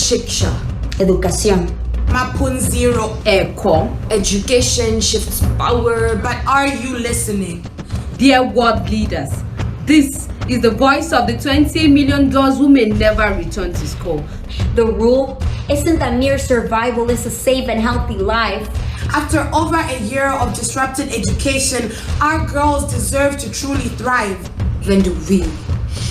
Shiksha. Educación. Mapunziro. Eko. Education shifts power, but are you listening? Dear world leaders, this is the voice of the 20 million girls who may never return to school. The rule isn't a mere survival, it's a safe and healthy life. After over a year of disrupted education, our girls deserve to truly thrive. When do we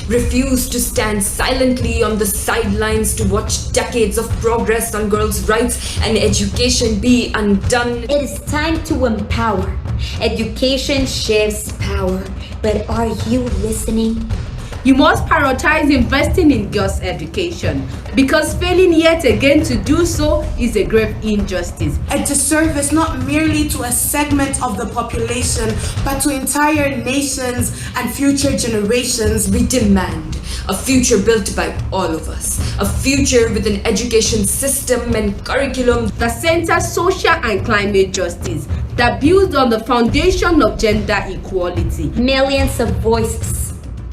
refuse to stand silently on the sidelines to watch decades of progress on girls' rights and education be undone? It is time to empower. Education shifts power, but are you listening? You must prioritize investing in girls' education because failing yet again to do so is a grave injustice. A disservice not merely to a segment of the population, but to entire nations and future generations. We demand a future built by all of us, a future with an education system and curriculum that centers social and climate justice, that builds on the foundation of gender equality. Millions of voices.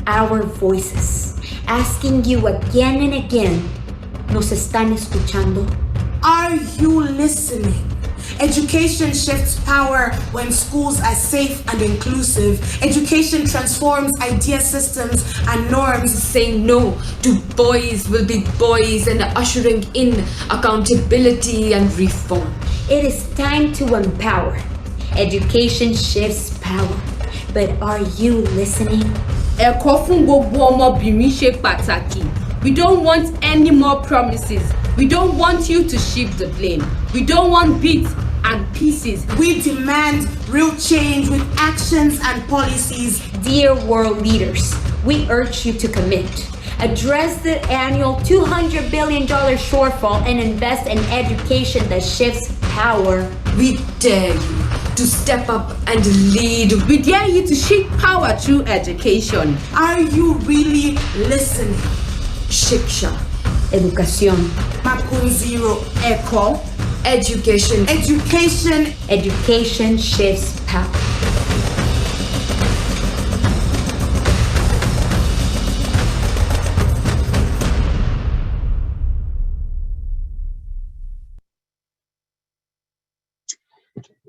Our voices, asking you again and again, ¿nos están escuchando? Are you listening? Education shifts power when schools are safe and inclusive. Education transforms idea systems and norms. Saying no to boys will be boys and ushering in accountability and reform. It is time to empower. Education shifts power, but are you listening? Ẹ̀kọ́ fún gbogbo ọmọbìnrin ṣe pàtàkì. We don't want any more promises. We don't want you to shift the blame. We don't want bits and pieces. We demand real change with actions and policies. Dear world leaders, we urge you to commit. Address the annual $200 billion shortfall and invest in education that shifts power. We dare you to step up and lead. We dare you to shift power through education. Are you really listening? Shiksha. Educación. Mapunziro. Eko. Education. Education. Education shifts power.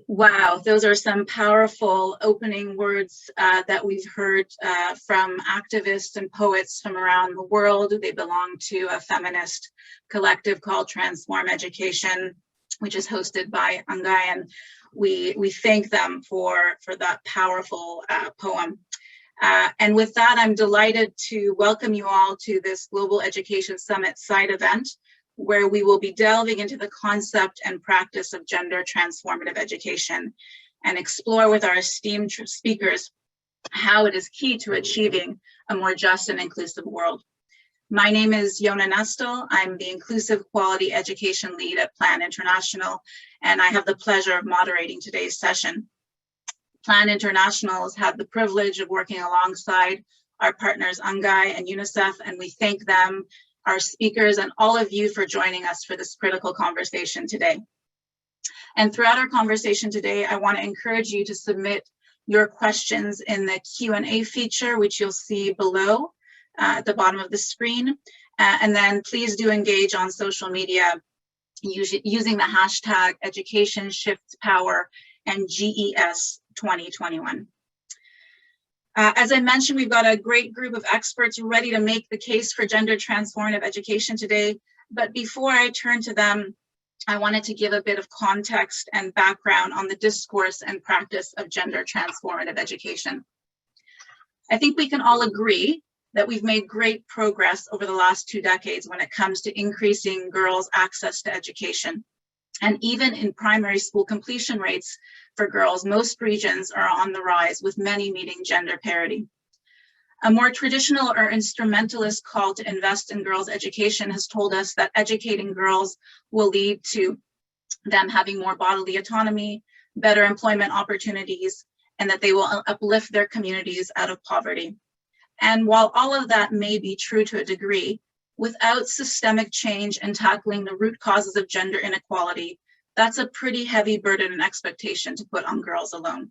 Wow, those are some powerful opening words that we've heard from activists and poets from around the world. They belong to a feminist collective called Transform Education, which is hosted by Angai, and we thank them for that powerful poem. And with that, I'm delighted to welcome you all to this Global Education Summit side event, where we will be delving into the concept and practice of gender transformative education and explore with our esteemed speakers how it is key to achieving a more just and inclusive world. My name is Yona Nestel. I'm the Inclusive Quality Education Lead at Plan International, and I have the pleasure of moderating today's session. Plan International has had the privilege of working alongside our partners Angai and UNICEF, and we thank them, our speakers, and all of you for joining us for this critical conversation today. And throughout our conversation today, I want to encourage you to submit your questions in the Q&A feature, which you'll see below at the bottom of the screen. And then please do engage on social media using the hashtag Education Shifts Power and GES 2021. As I mentioned, we've got a great group of experts ready to make the case for gender transformative education today. But before I turn to them, I wanted to give a bit of context and background on the discourse and practice of gender transformative education. I think we can all agree that we've made great progress over the last 2 decades when it comes to increasing girls' access to education. And even in primary school completion rates for girls, most regions are on the rise, with many meeting gender parity. A more traditional or instrumentalist call to invest in girls' education has told us that educating girls will lead to them having more bodily autonomy, better employment opportunities, and that they will uplift their communities out of poverty. And while all of that may be true to a degree, without systemic change and tackling the root causes of gender inequality, that's a pretty heavy burden and expectation to put on girls alone.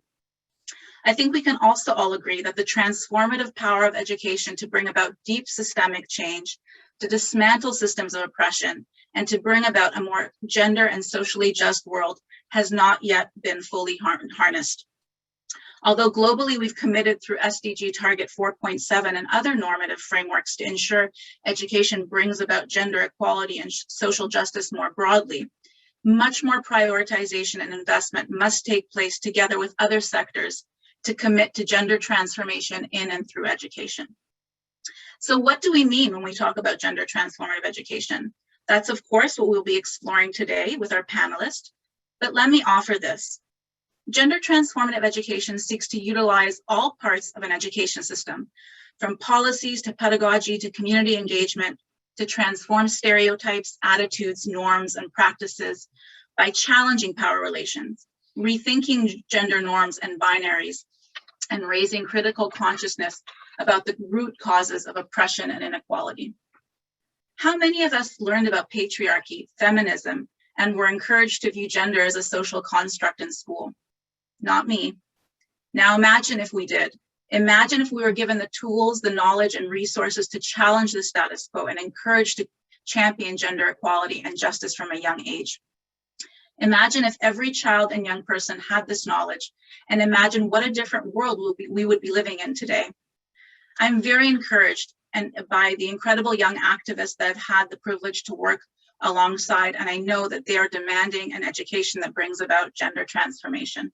I think we can also all agree that the transformative power of education to bring about deep systemic change, to dismantle systems of oppression, and to bring about a more gender and socially just world has not yet been fully harnessed. Although globally we've committed through SDG Target 4.7 and other normative frameworks to ensure education brings about gender equality and social justice more broadly, much more prioritization and investment must take place together with other sectors to commit to gender transformation in and through education. So what do we mean when we talk about gender transformative education? That's of course what we'll be exploring today with our panelists, but let me offer this. Gender transformative education seeks to utilize all parts of an education system, from policies to pedagogy to community engagement, to transform stereotypes, attitudes, norms, and practices by challenging power relations, rethinking gender norms and binaries, and raising critical consciousness about the root causes of oppression and inequality. How many of us learned about patriarchy, feminism, and were encouraged to view gender as a social construct in school? Not me. Now imagine if we did. Imagine if we were given the tools, the knowledge, and resources to challenge the status quo and encouraged to champion gender equality and justice from a young age. Imagine if every child and young person had this knowledge, and imagine what a different world we would be living in today. I'm very encouraged by the incredible young activists that I've had the privilege to work alongside, and I know that they are demanding an education that brings about gender transformation.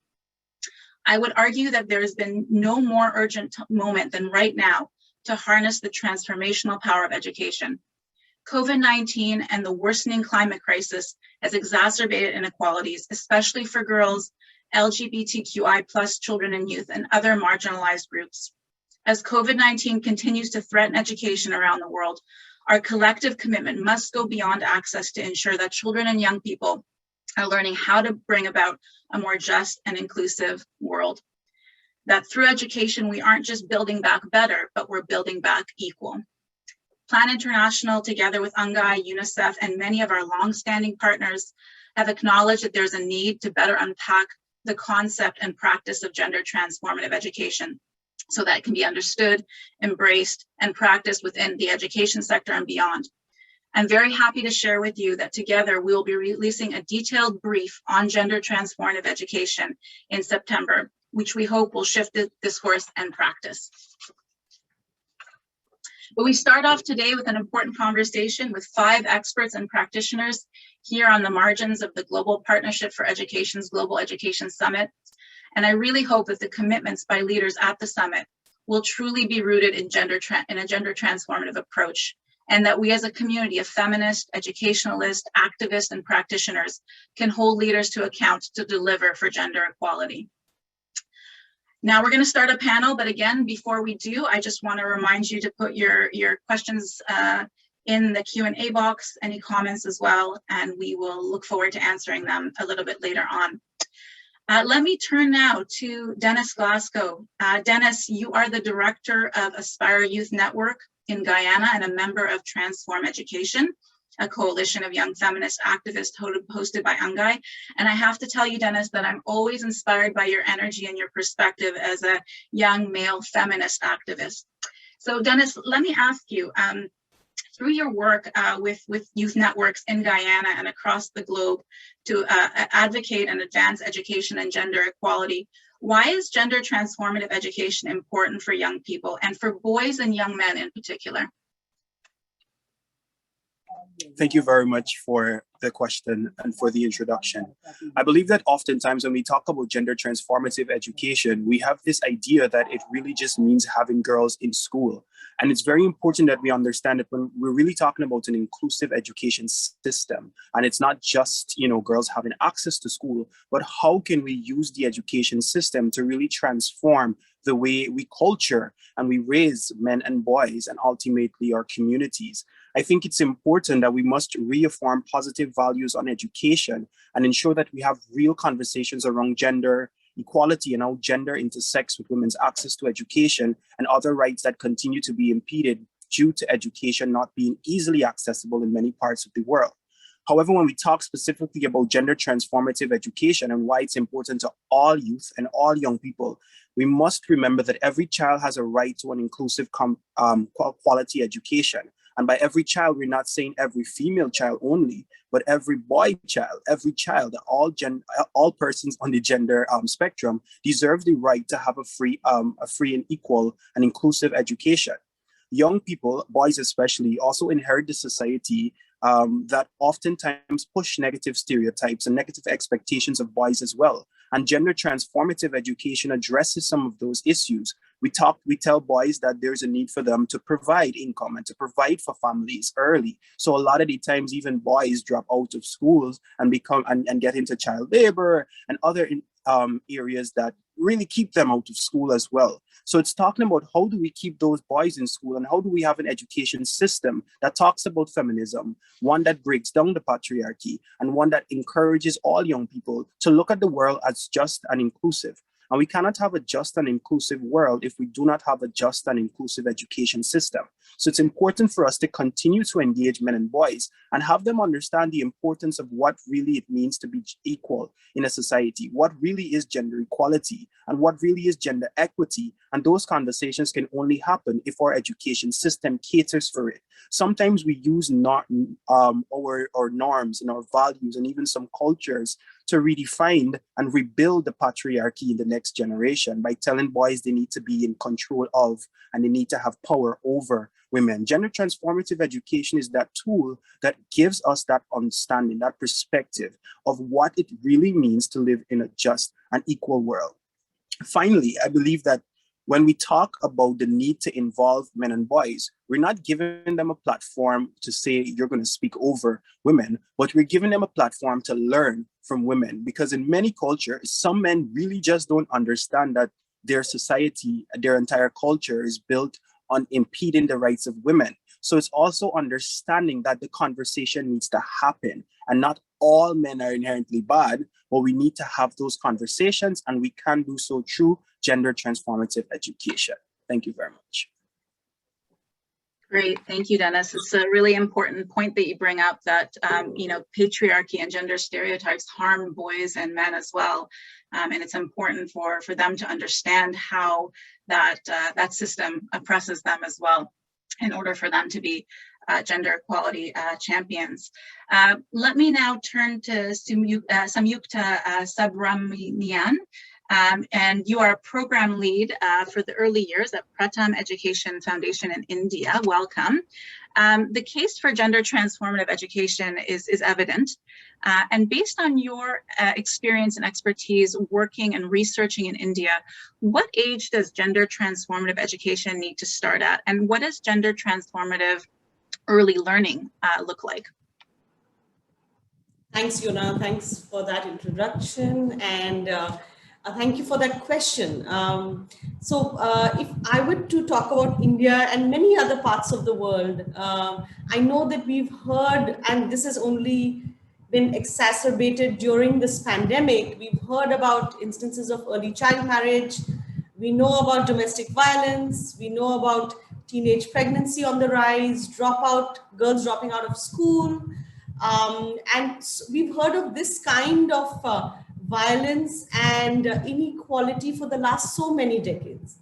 I would argue that there has been no more urgent moment than right now to harness the transformational power of education. COVID-19 and the worsening climate crisis has exacerbated inequalities, especially for girls, LGBTQI+ children and youth, and other marginalized groups. As COVID-19 continues to threaten education around the world, our collective commitment must go beyond access to ensure that children and young people are learning how to bring about a more just and inclusive world. That through education, we aren't just building back better, but we're building back equal. Plan International, together with UNGAI, UNICEF, and many of our longstanding partners, have acknowledged that there's a need to better unpack the concept and practice of gender transformative education so that it can be understood, embraced, and practiced within the education sector and beyond. I'm very happy to share with you that together we'll be releasing a detailed brief on gender transformative education in September, which we hope will shift the discourse and practice. But we start off today with an important conversation with 5 experts and practitioners here on the margins of the Global Partnership for Education's Global Education Summit. And I really hope that the commitments by leaders at the summit will truly be rooted in a gender transformative approach, and that we as a community of feminists, educationalists, activists, and practitioners can hold leaders to account to deliver for gender equality. Now we're going to start a panel, but again, before we do, I just want to remind you to put your questions in the Q&A box, any comments as well, and we will look forward to answering them a little bit later on. Let me turn now to Dennis Glasgow. Dennis, you are the director of Aspire Youth Network in Guyana and a member of Transform Education, a coalition of young feminist activists hosted by UNGAI. And I have to tell you, Dennis, that I'm always inspired by your energy and your perspective as a young male feminist activist. So Dennis, let me ask you, through your work with youth networks in Guyana and across the globe to advocate and advance education and gender equality, why is gender transformative education important for young people and for boys and young men in particular? Thank you very much for the question and for the introduction. I believe that oftentimes when we talk about gender transformative education, we have this idea that it really just means having girls in school. And it's very important that we understand that when we're really talking about an inclusive education system, and it's not just, girls having access to school, but how can we use the education system to really transform the way we culture and we raise men and boys and ultimately our communities. I think it's important that we must reaffirm positive values on education and ensure that we have real conversations around gender equality and how gender intersects with women's access to education and other rights that continue to be impeded due to education not being easily accessible in many parts of the world. However, when we talk specifically about gender transformative education and why it's important to all youth and all young people, we must remember that every child has a right to an inclusive quality education. And by every child, we're not saying every female child only, but every boy child, all persons on the gender spectrum deserve the right to have a free and equal and inclusive education. Young people, boys especially, also inherit the society that oftentimes push negative stereotypes and negative expectations of boys as well. And gender transformative education addresses some of those issues. We tell boys that there's a need for them to provide income and to provide for families early. So a lot of the times, even boys drop out of schools and become and get into child labor and other areas that really keep them out of school as well. So it's talking about how do we keep those boys in school, and how do we have an education system that talks about feminism, one that breaks down the patriarchy, and one that encourages all young people to look at the world as just and inclusive. And we cannot have a just and inclusive world if we do not have a just and inclusive education system. So it's important for us to continue to engage men and boys and have them understand the importance of what really it means to be equal in a society, what really is gender equality, and what really is gender equity. And those conversations can only happen if our education system caters for it. Sometimes we use our norms and our values and even some cultures to redefine and rebuild the patriarchy in the next generation by telling boys they need to be in control of and they need to have power over women. Gender transformative education is that tool that gives us that understanding, that perspective of what it really means to live in a just and equal world. Finally, I believe that when we talk about the need to involve men and boys, we're not giving them a platform to say you're going to speak over women, but we're giving them a platform to learn from women. Because in many cultures, some men really just don't understand that their society, their entire culture is built on impeding the rights of women. So it's also understanding that the conversation needs to happen, and not all men are inherently bad, but we need to have those conversations, and we can do so through gender transformative education. Thank you very much. Great, thank you, Dennis. It's a really important point that you bring up, that patriarchy and gender stereotypes harm boys and men as well, and it's important for them to understand how that system oppresses them as well, in order for them to be gender equality champions. Let me now turn to Samyukta Subramanian. And you are a program lead for the early years at Pratham Education Foundation in India. Welcome. The case for gender transformative education is evident. And based on your experience and expertise working and researching in India, what age does gender transformative education need to start at? And what does gender transformative early learning look like? Thanks, Yona. Thanks for that introduction. And thank you for that question. If I were to talk about India and many other parts of the world, I know that we've heard, and this has only been exacerbated during this pandemic, we've heard about instances of early child marriage. We know about domestic violence. We know about teenage pregnancy on the rise, girls dropping out of school. And we've heard of this kind of violence and inequality for the last so many decades.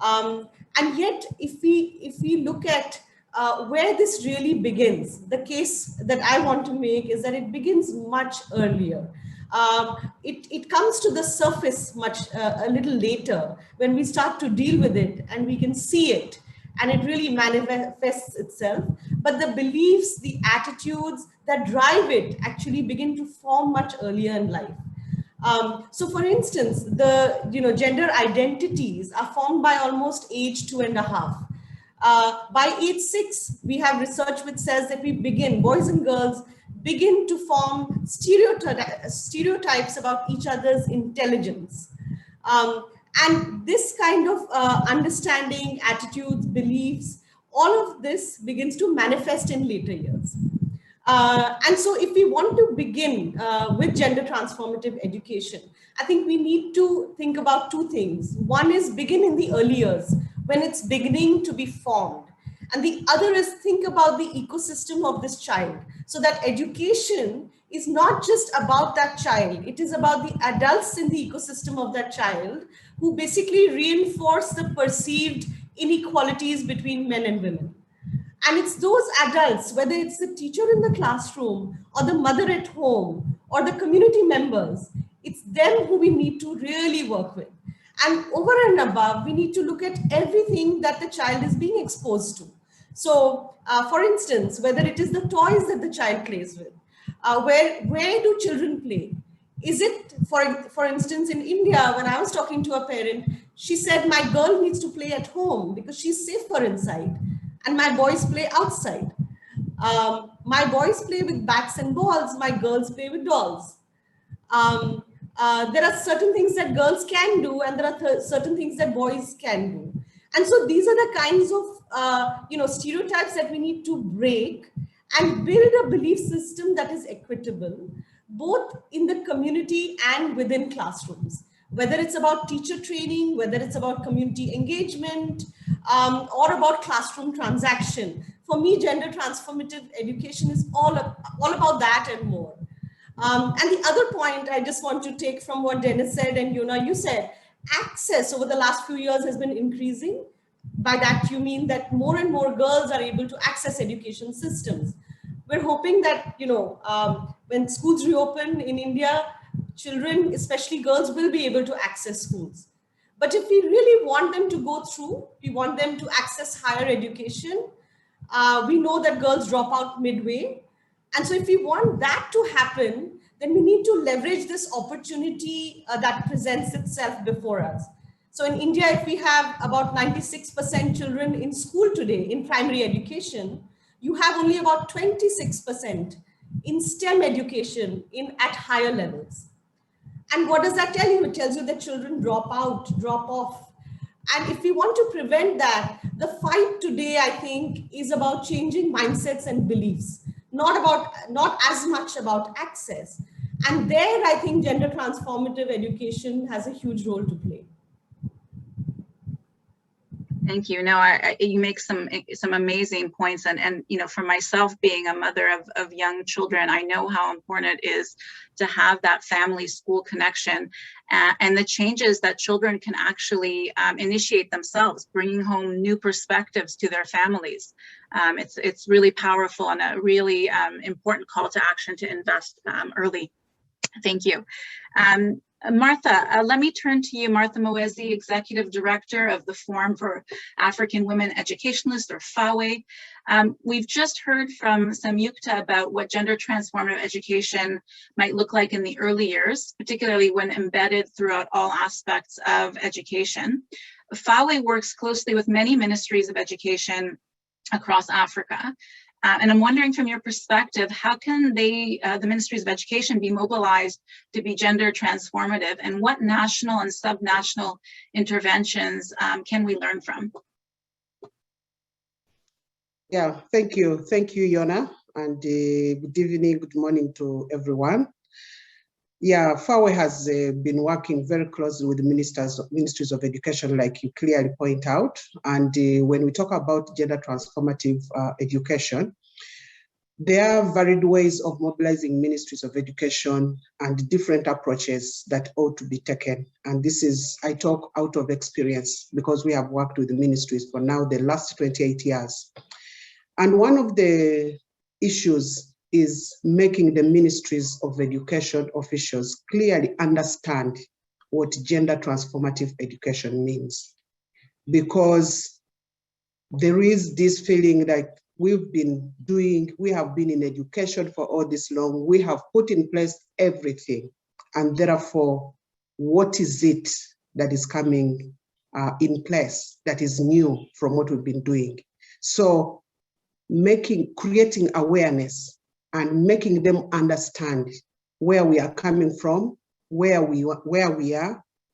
And yet, if we look at where this really begins, the case that I want to make is that it begins much earlier. It comes to the surface a little later, when we start to deal with it and we can see it, and it really manifests itself. But the beliefs, the attitudes that drive it actually begin to form much earlier in life. So for instance, the gender identities are formed by almost age 2.5. By age 6, we have research which says that boys and girls begin to form stereotypes about each other's intelligence. And this kind of understanding, attitudes, beliefs, all of this begins to manifest in later years. And so if we want to begin with gender transformative education, I think we need to think about two things. One is begin in the early years, when it's beginning to be formed. And the other is think about the ecosystem of this child, so that education is not just about that child. It is about the adults in the ecosystem of that child who basically reinforce the perceived inequalities between men and women. And it's those adults, whether it's the teacher in the classroom or the mother at home or the community members, it's them who we need to really work with. And over and above, we need to look at everything that the child is being exposed to. So, for instance, whether it is the toys that the child plays with, where do children play? Is it, for instance, in India, when I was talking to a parent, she said, my girl needs to play at home because she's safer inside, and my boys play outside. My boys play with bats and balls, my girls play with dolls. There are certain things that girls can do, and there are certain things that boys can do. And so these are the kinds of stereotypes that we need to break and build a belief system that is equitable, both in the community and within classrooms. Whether it's about teacher training, whether it's about community engagement, or about classroom transaction. For me, gender transformative education is all about that and more. And the other point I just want to take from what Dennis said, and Yona, you said, access over the last few years has been increasing. By that, you mean that more and more girls are able to access education systems. We're hoping that, when schools reopen in India, children, especially girls, will be able to access schools. But if we really want them to go through, we want them to access higher education, we know that girls drop out midway. And so if we want that to happen, then we need to leverage this opportunity that presents itself before us. So in India, if we have about 96% children in school today in primary education, you have only about 26% in STEM education at higher levels. And what does that tell you? It tells you that children drop out, drop off. And if we want to prevent that, the fight today, I think, is about changing mindsets and beliefs, not as much about access. And there, I think gender transformative education has a huge role to play. Thank you. No, you make some amazing points, and for myself, being a mother of young children, I know how important it is to have that family school connection, and the changes that children can actually initiate themselves, bringing home new perspectives to their families. It's really powerful and a really important call to action to invest early. Thank you. Martha, let me turn to you. Martha Moezi, Executive Director of the Forum for African Women Educationalists, or FAWE. We've just heard from Samyukta about what gender transformative education might look like in the early years, particularly when embedded throughout all aspects of education. FAWE works closely with many ministries of education across Africa. And I'm wondering, from your perspective, how can the ministries of education be mobilized to be gender transformative, and what national and subnational interventions can we learn from? Yeah, thank you. Thank you, Yona, and good evening, good morning to everyone. Yeah, FAWE has been working very closely with the ministries of education, like you clearly point out. And when we talk about gender transformative education, there are varied ways of mobilizing ministries of education and different approaches that ought to be taken. And this is, I talk out of experience because we have worked with the ministries for now the last 28 years. And one of the issues is making the ministries of education officials clearly understand what gender transformative education means. Because there is this feeling like we have been in education for all this long, we have put in place everything, and therefore, what is it that is coming in place that is new from what we've been doing? So creating awareness and making them understand where we are coming from, where we are,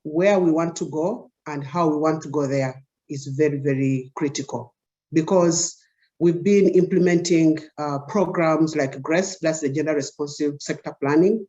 where we want to go, and how we want to go there is very, very critical. Because we've been implementing programs like GRESS, that's the Gender Responsive Sector Planning.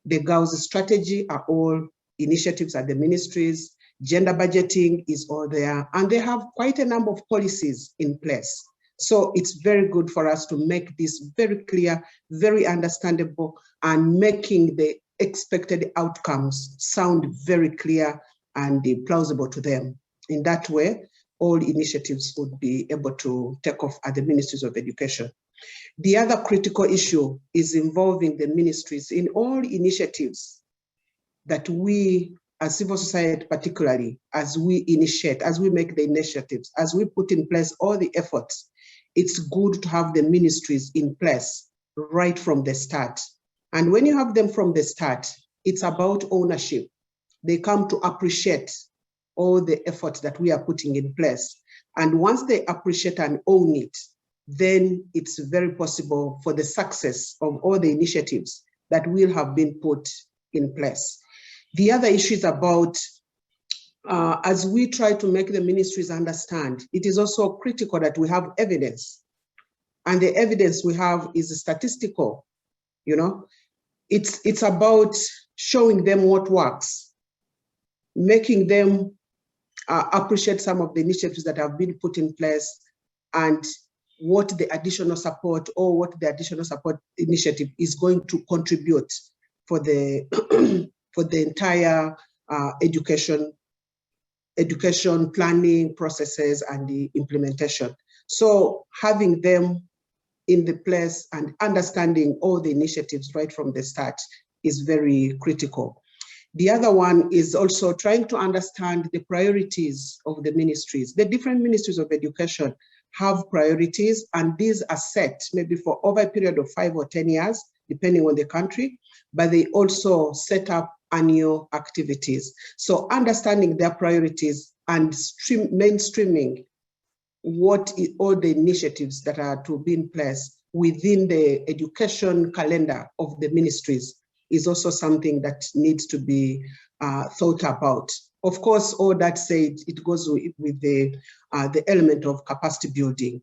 The Girls Strategy are all initiatives at the ministries. Gender budgeting is all there, and they have quite a number of policies in place. So it's very good for us to make this very clear, very understandable, and making the expected outcomes sound very clear and plausible to them. In that way, all initiatives would be able to take off at the ministries of education. The other critical issue is involving the ministries in all initiatives that we, as civil society particularly, as we initiate, as we make the initiatives, as we put in place all the efforts, it's good to have the ministries in place right from the start. And when you have them from the start, it's about ownership. They come to appreciate all the efforts that we are putting in place. And once they appreciate and own it, then it's very possible for the success of all the initiatives that will have been put in place. The other issue is about, as we try to make the ministries understand, it is also critical that we have evidence. And the evidence we have is statistical, you know. It's about showing them what works, making them appreciate some of the initiatives that have been put in place and what the additional support or what the additional support initiative is going to contribute for the for the entire education planning processes and the implementation. So having them in the place and understanding all the initiatives right from the start is very critical. The other one is also trying to understand the priorities of the ministries. The different ministries of education have priorities, and these are set maybe for over a period of 5 or 10 years, depending on the country, but they also set up annual activities. So understanding their priorities and mainstreaming all the initiatives that are to be in place within the education calendar of the ministries is also something that needs to be thought about. Of course, all that said, it goes with the element of capacity building.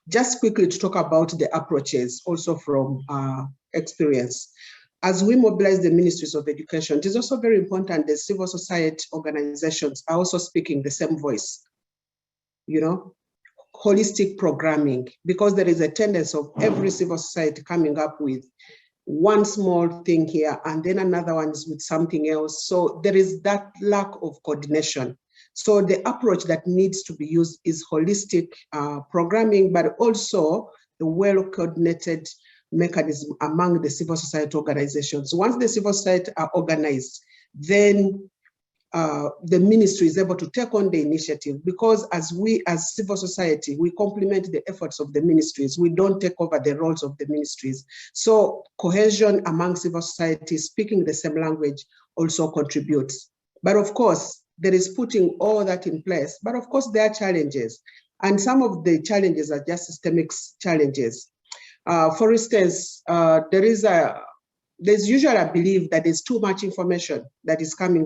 Just quickly to talk about the approaches also from experience. As we mobilize the ministries of education, it is also very important that civil society organizations are also speaking the same voice, you know, holistic programming, because there is a tendency of every civil society coming up with one small thing here and then another one is with something else. So there is that lack of coordination. So the approach that needs to be used is holistic programming, but also a well-coordinated mechanism among the civil society organizations. Once the civil society are organized, then the ministry is able to take on the initiative, because as we as civil society, we complement the efforts of the ministries. We don't take over the roles of the ministries. So cohesion among civil society, speaking the same language, also contributes. But of course, there is putting all that in place. But of course, there are challenges. And some of the challenges are just systemic challenges. For instance, there's usually a belief that there's too much information that is coming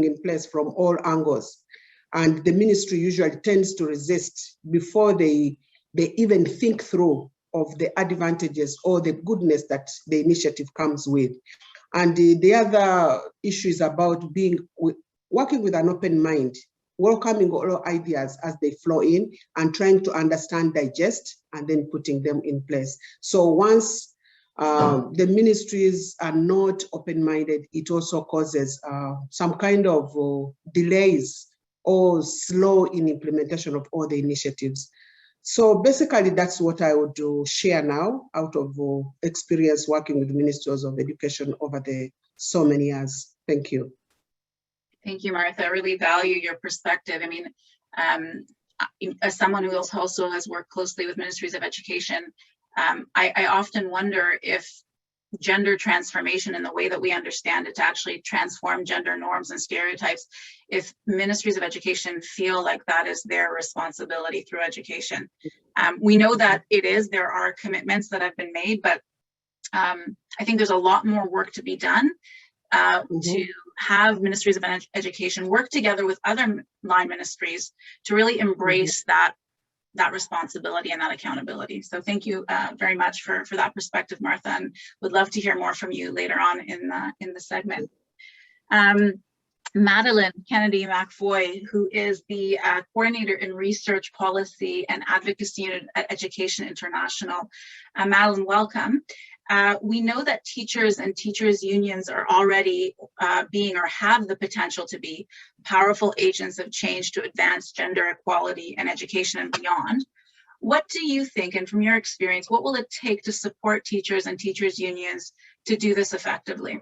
in place from all angles. And the ministry usually tends to resist before they even think through of the advantages or the goodness that the initiative comes with. And the other issue is about working with an open mind, welcoming all ideas as they flow in and trying to understand, digest, and then putting them in place. So once the ministries are not open-minded, it also causes some kind of delays or slow in implementation of all the initiatives. So basically, that's what I would share now out of experience working with ministries of education over the so many years. Thank you. Thank you, Martha. I really value your perspective. I mean, as someone who also has worked closely with ministries of education, I often wonder if gender transformation in the way that we understand it to actually transform gender norms and stereotypes, if ministries of education feel like that is their responsibility through education. We know that it is, there are commitments that have been made, but I think there's a lot more work to be done to have ministries of education work together with other line ministries to really embrace that responsibility and that accountability. So thank you very much for that perspective, Martha, and would love to hear more from you later on in the segment. Madeline Kennedy McFoy, who is the coordinator in research policy and advocacy unit at Education International. Madeline, welcome. We know that teachers and teachers unions are already being or have the potential to be powerful agents of change to advance gender equality in education and beyond. What do you think, and from your experience, what will it take to support teachers and teachers unions to do this effectively?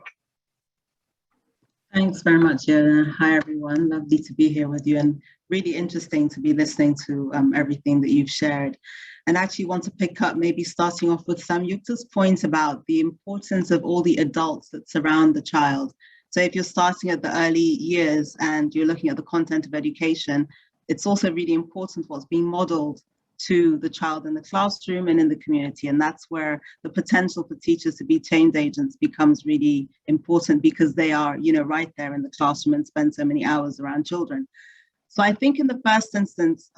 Thanks very much, Yona. Hi, everyone. Lovely to be here with you, and really interesting to be listening to everything that you've shared. And actually want to pick up, maybe starting off with Samyukta's point about the importance of all the adults that surround the child. So if you're starting at the early years and you're looking at the content of education, it's also really important what's being modeled to the child in the classroom and in the community. And that's where the potential for teachers to be change agents becomes really important, because they are, right there in the classroom and spend so many hours around children. So I think in the first instance,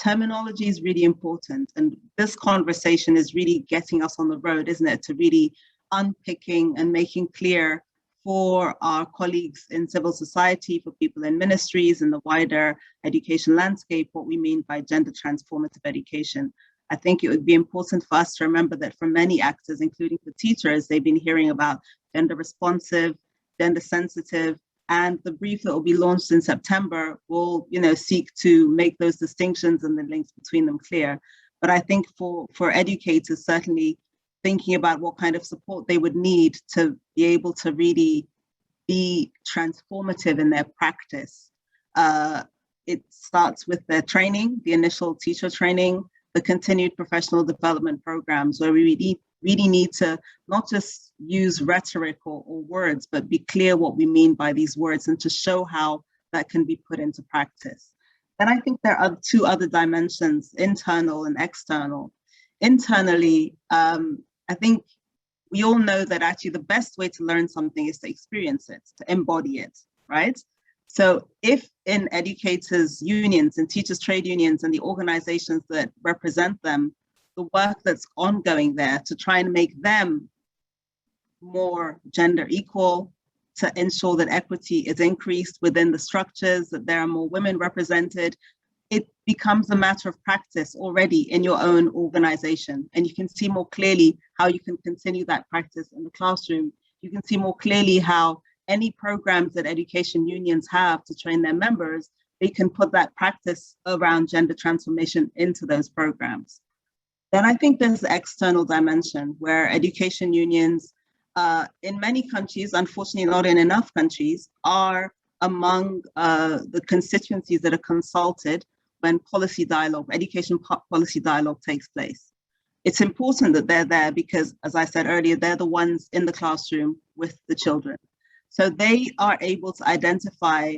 terminology is really important. And this conversation is really getting us on the road, isn't it? To really unpicking and making clear for our colleagues in civil society, for people in ministries and the wider education landscape, what we mean by gender transformative education. I think it would be important for us to remember that for many actors, including for teachers, they've been hearing about gender responsive, gender sensitive, and the brief that will be launched in September will, seek to make those distinctions and the links between them clear. But I think for educators, certainly thinking about what kind of support they would need to be able to really be transformative in their practice. It starts with their training, the initial teacher training, the continued professional development programs, where we really need to not just use rhetoric or words, but be clear what we mean by these words and to show how that can be put into practice. Then I think there are two other dimensions, internal and external. Internally, I think we all know that actually the best way to learn something is to experience it, to embody it, right? So if in educators' unions and teachers' trade unions and the organizations that represent them, the work that's ongoing there to try and make them more gender equal, to ensure that equity is increased within the structures, that there are more women represented, it becomes a matter of practice already in your own organization. And you can see more clearly how you can continue that practice in the classroom. You can see more clearly how any programs that education unions have to train their members, they can put that practice around gender transformation into those programs. Then I think there's the external dimension where education unions in many countries, unfortunately not in enough countries, are among the constituencies that are consulted when policy dialogue, education policy dialogue takes place. It's important that they're there because, as I said earlier, they're the ones in the classroom with the children. So they are able to identify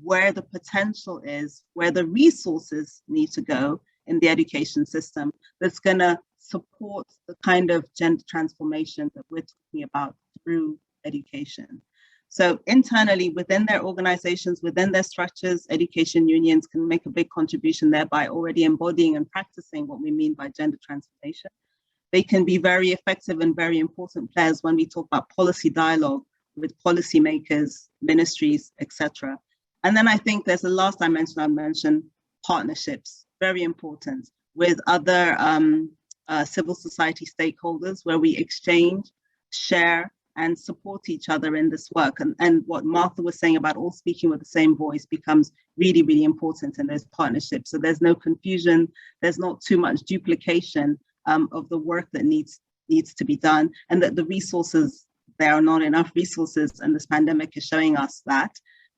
where the potential is, where the resources need to go in the education system that's going to support the kind of gender transformation that we're talking about through education. So internally, within their organizations, within their structures, education unions can make a big contribution there by already embodying and practicing what we mean by gender transformation. They can be very effective and very important players when we talk about policy dialogue with policymakers, ministries, etc. And then I think there's a last dimension I'll mention, partnerships, very important, with other civil society stakeholders where we exchange, share, and support each other in this work. And what Martha was saying about all speaking with the same voice becomes really, really important in those partnerships. So there's no confusion, there's not too much duplication of the work that needs to be done, and that the resources, there are not enough resources, and this pandemic is showing us that,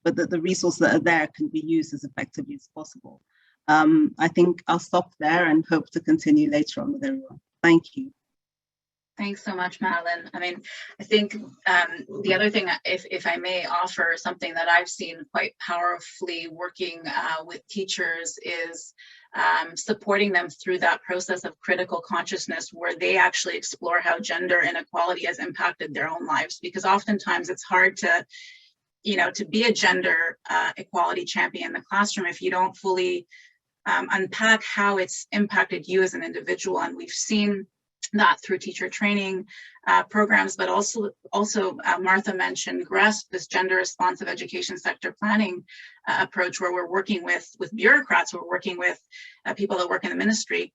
but that the resources that are there can be used as effectively as possible. I think I'll stop there and hope to continue later on with everyone. Thank you. Thanks so much, Madeline. I mean, I think the other thing, if I may offer something that I've seen quite powerfully working with teachers is supporting them through that process of critical consciousness where they actually explore how gender inequality has impacted their own lives. Because oftentimes it's hard to, to be a gender equality champion in the classroom if you don't fully unpack how it's impacted you as an individual. And we've seen that through teacher training programs, but also Martha mentioned GRESP, this gender responsive education sector planning approach, where we're working with bureaucrats, we're working with people that work in the ministry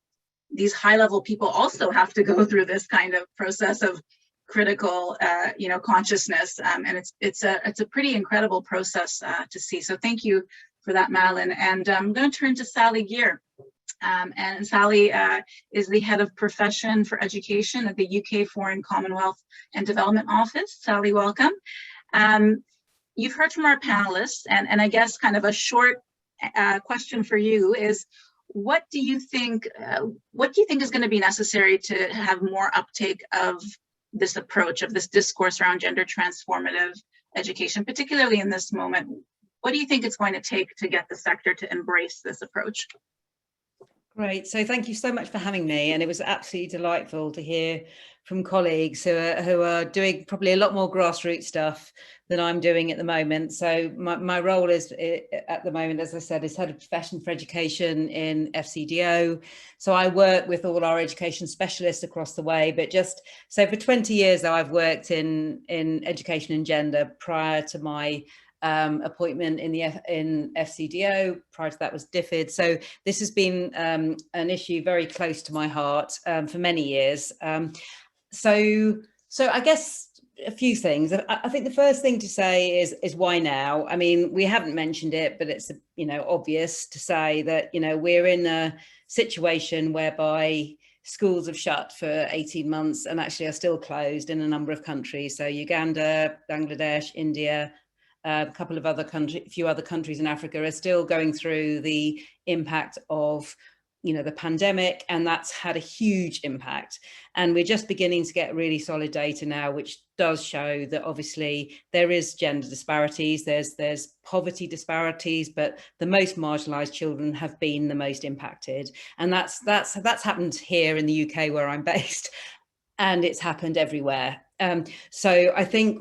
these high-level people also have to go through this kind of process of critical, consciousness, and it's a pretty incredible process to see. So thank you for that, Madeline. And I'm going to turn to Sally Gear. And Sally is the head of profession for education at the UK Foreign, Commonwealth and Development Office. Sally, welcome. You've heard from our panelists, and I guess kind of a short question for you is, what do you think is going to be necessary to have more uptake of this approach, of this discourse around gender transformative education, particularly in this moment? What do you think it's going to take to get the sector to embrace this approach? Great. So thank you so much for having me. And it was absolutely delightful to hear from colleagues who are doing probably a lot more grassroots stuff than I'm doing at the moment. So my role is at the moment, as I said, is head of profession for education in FCDO. So I work with all our education specialists across the way, but just so for 20 years though, I've worked in education and gender prior to my appointment in FCDO. Prior to that was DFID. So this has been an issue very close to my heart for many years. So I guess a few things. I think the first thing to say is why now? I mean, we haven't mentioned it, but it's obvious to say that we're in a situation whereby schools have shut for 18 months and actually are still closed in a number of countries. So Uganda, Bangladesh, India, a couple of other countries, a few other countries in Africa are still going through the impact of the pandemic, and that's had a huge impact. And we're just beginning to get really solid data now, which does show that obviously there is gender disparities, there's poverty disparities, but the most marginalized children have been the most impacted. And that's happened here in the UK where I'm based, and it's happened everywhere. So I think,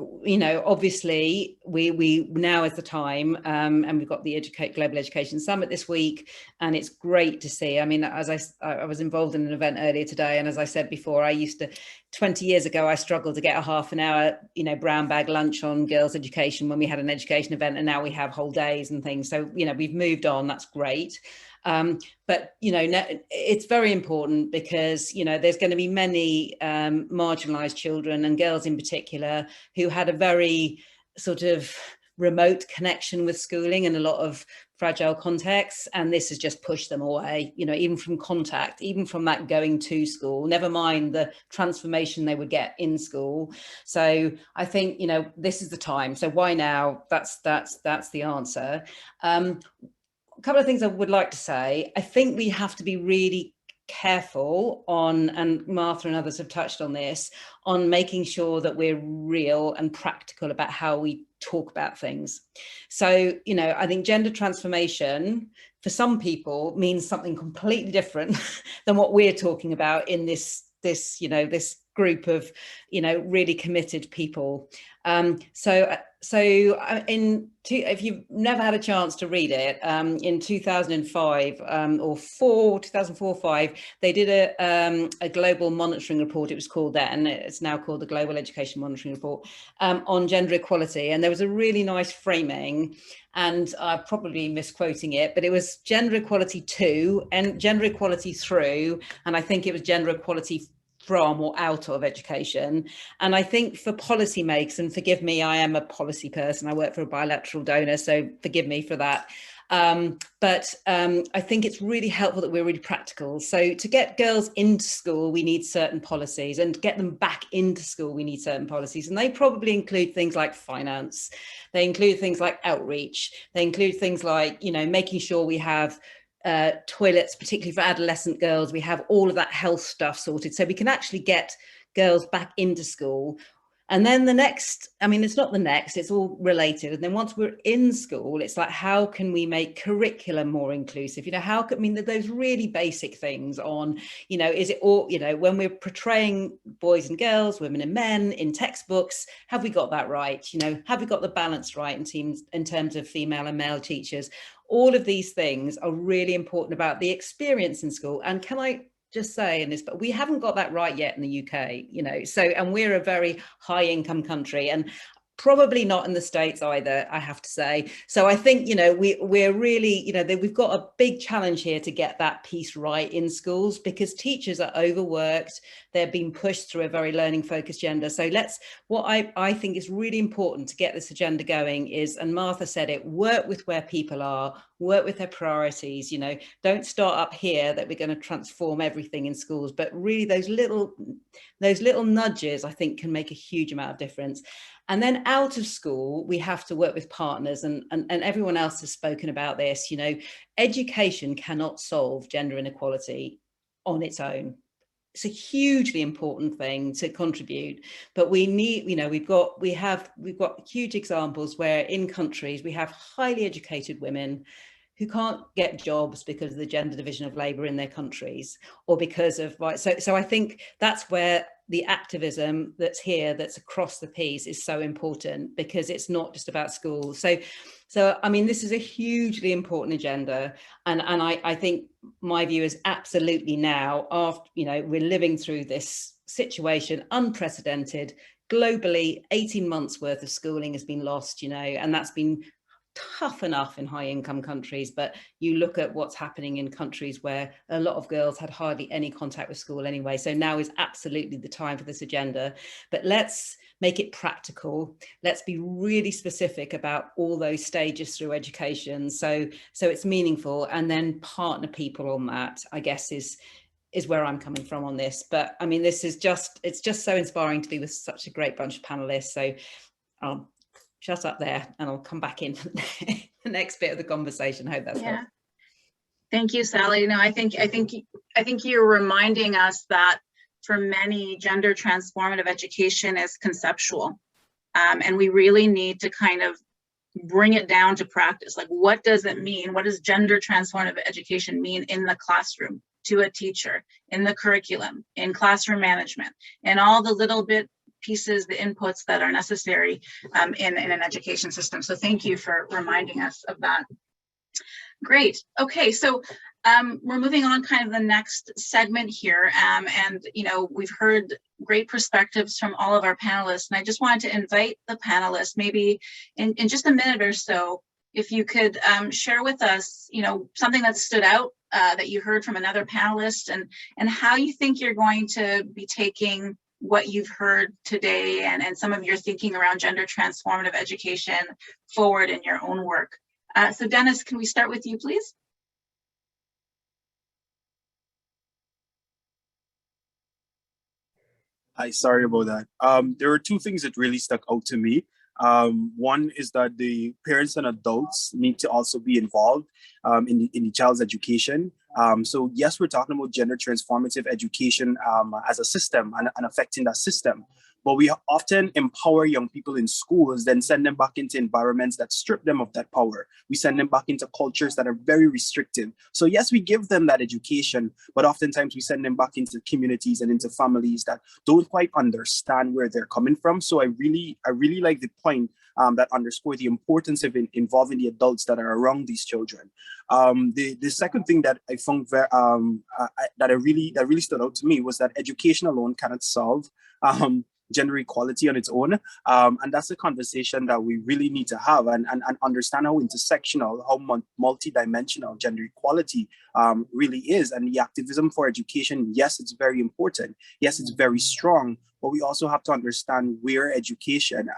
obviously we now is the time, and we've got the Global Education Summit this week, and it's great to see. I mean, as I was involved in an event earlier today, and as I said before, 20 years ago, I struggled to get a half an hour, brown bag lunch on girls' education when we had an education event, and now we have whole days and things. So, we've moved on, that's great. But it's very important because there's going to be many marginalized children and girls in particular who had a very sort of remote connection with schooling in a lot of fragile contexts, and this has just pushed them away, even from contact, even from that going to school, never mind the transformation they would get in school. So I think this is the time. So why now? That's the answer. A couple of things I would like to say. I think we have to be really careful on, and Martha and others have touched on this, on making sure that we're real and practical about how we talk about things. So, I think gender transformation for some people means something completely different than what we're talking about in this group of, really committed people. If you've never had a chance to read it, in 2005 2004-5, they did a global monitoring report. It was called then. It's now called the Global Education Monitoring Report, on gender equality. And there was a really nice framing, and I'm probably misquoting it, but it was gender equality to and gender equality through, and I think it was gender equality from or out of education. And I think for policymakers, and forgive me, I am a policy person, I work for a bilateral donor, so forgive me for that. But I think it's really helpful that we're really practical. So to get girls into school, we need certain policies, and to get them back into school, we need certain policies. And they probably include things like finance. They include things like outreach. They include things like, making sure we have toilets, particularly for adolescent girls. We have all of that health stuff sorted, so we can actually get girls back into school. And then the next, it's not the next, it's all related. And then once we're in school, it's like, how can we make curriculum more inclusive? Those really basic things on, is it all, when we're portraying boys and girls, women and men in textbooks, have we got that right? Have we got the balance right in terms of female and male teachers? All of these things are really important about the experience in school. And can I just say in this, but we haven't got that right yet in the UK, and we're a very high income country. And Probably not in the States either, I have to say. So I think, you know, we're really, you know, we've got a big challenge here to get that piece right in schools, because teachers are overworked. They're being pushed through a very learning focused agenda. So what I think is really important to get this agenda going is, and Martha said it, work with where people are, work with their priorities, you know, don't start up here that we're going to transform everything in schools, but really those little nudges, I think, can make a huge amount of difference. And then out of school, we have to work with partners, and everyone else has spoken about this. You know, education cannot solve gender inequality on its own. It's a hugely important thing to contribute, but we need, you know, we've got huge examples where in countries we have highly educated women who can't get jobs because of the gender division of labour in their countries, or because of, right, so I think that's where the activism that's here, that's across the piece, is so important, because it's not just about schools. So I mean, this is a hugely important agenda, and I think my view is absolutely now, after, you know, we're living through this situation, unprecedented globally. 18 months worth of schooling has been lost, you know, and that's been tough enough in high income countries, but you look at what's happening in countries where a lot of girls had hardly any contact with school anyway. So now is absolutely the time for this agenda, but let's make it practical. Let's be really specific about all those stages through education, so it's meaningful, and then partner people on that, I guess, is where I'm coming from on this. But I mean, it's just so inspiring to be with such a great bunch of panelists. So I'll shut up there and I'll come back in for the next bit of the conversation. I hope that's helpful. Thank you, Sally. No, I think you're reminding us that for many, gender transformative education is conceptual, and we really need to kind of bring it down to practice. Like, what does it mean? What does gender transformative education mean in the classroom, to a teacher, in the curriculum, in classroom management, and all the little bit pieces, the inputs that are necessary in an education system. So thank you for reminding us of that. Great. Okay, so we're moving on kind of the next segment here, and you know, we've heard great perspectives from all of our panelists, and I just wanted to invite the panelists, maybe in just a minute or so, if you could share with us, you know, something that stood out that you heard from another panelist, and how you think you're going to be taking what you've heard today and some of your thinking around gender transformative education forward in your own work. So Dennis, can we start with you, please? Hi, sorry about that. There were two things that really stuck out to me. One is that the parents and adults need to also be involved in the child's education. So yes, we're talking about gender transformative education as a system and affecting that system. But we often empower young people in schools, then send them back into environments that strip them of that power. We send them back into cultures that are very restrictive. So yes, we give them that education, but oftentimes we send them back into communities and into families that don't quite understand where they're coming from. So I really like the point that underscore the importance of involving the adults that are around these children. The second thing that I found that really stood out to me was that education alone cannot solve gender equality on its own, and that's a conversation that we really need to have and understand how intersectional, how multidimensional gender equality really is. And the activism for education, yes, it's very important, yes, it's very strong, but we also have to understand where education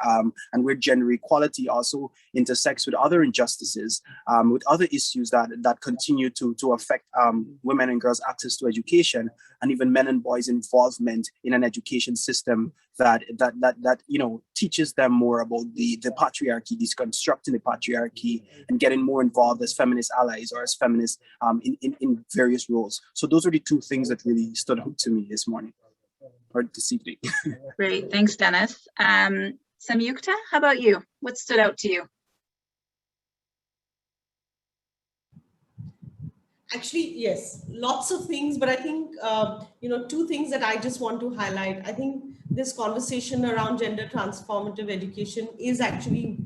and where gender equality also intersects with other injustices, with other issues that continue to affect women and girls' access to education, and even men and boys' involvement in an education system that you know, teaches them more about the patriarchy, deconstructing the patriarchy, and getting more involved as feminist allies or as feminists in various roles. So those are the two things that really stood out to me this morning. Or this evening. Great, thanks, Dennis. Samyukta, how about you? What stood out to you? Actually, yes, lots of things, but I think, you know, two things that I just want to highlight. I think this conversation around gender transformative education is actually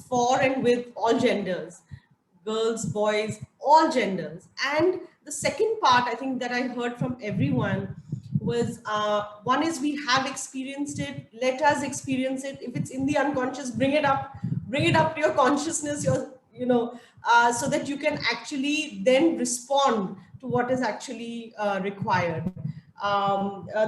for and with all genders, girls, boys, all genders. And the second part, I think, that I heard from everyone was one is we have experienced it, let us experience it. If it's in the unconscious, bring it up to your consciousness, so that you can actually then respond to what is actually required.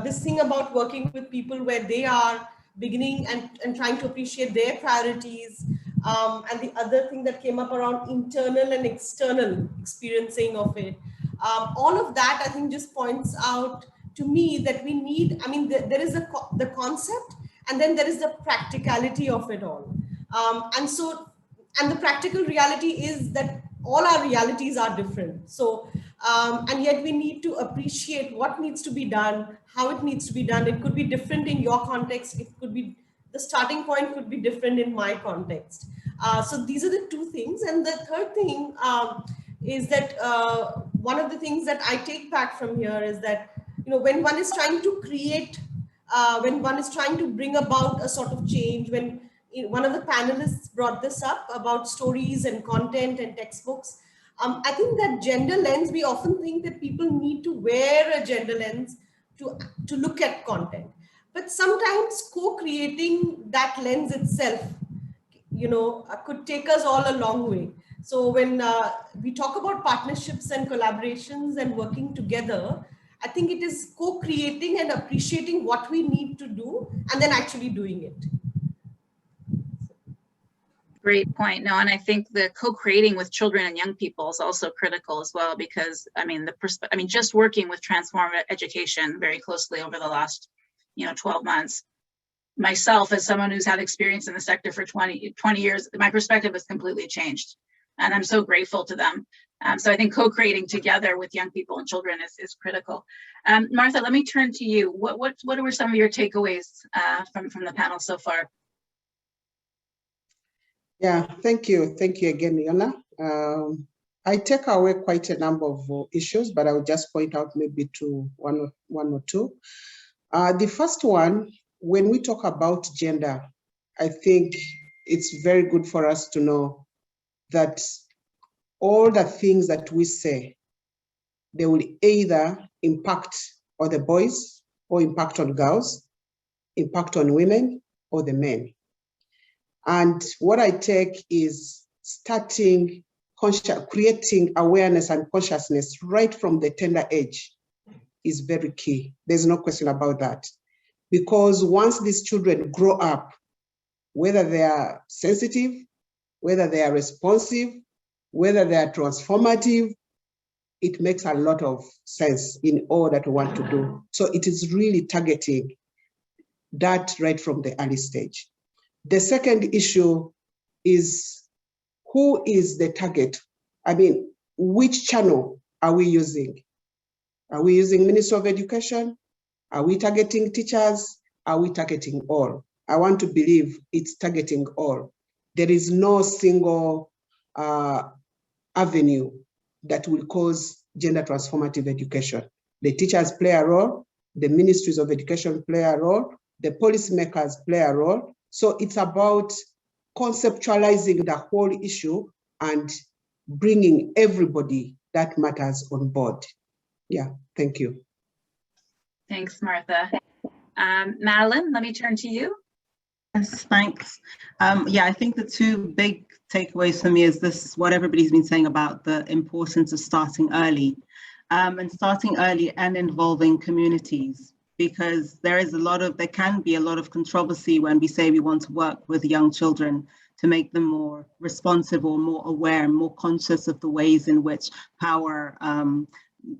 This thing about working with people where they are beginning and trying to appreciate their priorities, and the other thing that came up around internal and external experiencing of it, all of that I think just points out to me that we need, I mean, there is the concept, and then there is the practicality of it all. And the practical reality is that all our realities are different. So, and yet we need to appreciate what needs to be done, how it needs to be done. It could be different in your context. It could be, the starting point could be different in my context. So these are the two things. And the third thing is that one of the things that I take back from here is that, when one is trying to create, when one is trying to bring about a sort of change, when one of the panelists brought this up about stories and content and textbooks, I think that gender lens, we often think that people need to wear a gender lens to look at content. But sometimes co-creating that lens itself, could take us all a long way. So when we talk about partnerships and collaborations and working together, I think it is co-creating and appreciating what we need to do and then actually doing it. Great point. No, and I think the co-creating with children and young people is also critical as well, because I mean, just working with transformative education very closely over the last 12 months, myself as someone who's had experience in the sector for 20 years, my perspective has completely changed, and I'm so grateful to them. So I think co-creating together with young people and children is critical. Martha, let me turn to you. What were some of your takeaways from the panel so far? Yeah, thank you. Thank you again, Yona. I take away quite a number of issues, but I will just point out maybe to one or two. The first one, when we talk about gender, I think it's very good for us to know that all the things that we say, they will either impact on the boys or impact on girls, impact on women or the men. And what I take is starting creating awareness and consciousness right from the tender age is very key. There's no question about that. Because once these children grow up, whether they are sensitive, whether they are responsive, whether they are transformative, it makes a lot of sense in all that we want to do. So it is really targeting that right from the early stage. The second issue is, who is the target? I mean, which channel are we using? Are we using Ministry of Education? Are we targeting teachers? Are we targeting all? I want to believe it's targeting all. There is no single avenue that will cause gender transformative education. The teachers play a role, the ministries of education play a role, the policymakers play a role. So it's about conceptualizing the whole issue and bringing everybody that matters on board. Yeah, thank you. Thanks, Martha. Madeline, let me turn to you. Yes, thanks. Yeah, I think the two big takeaways for me is this, what everybody's been saying about the importance of starting early, and starting early and involving communities, because there can be a lot of controversy when we say we want to work with young children to make them more responsive or more aware, more conscious of the ways in which power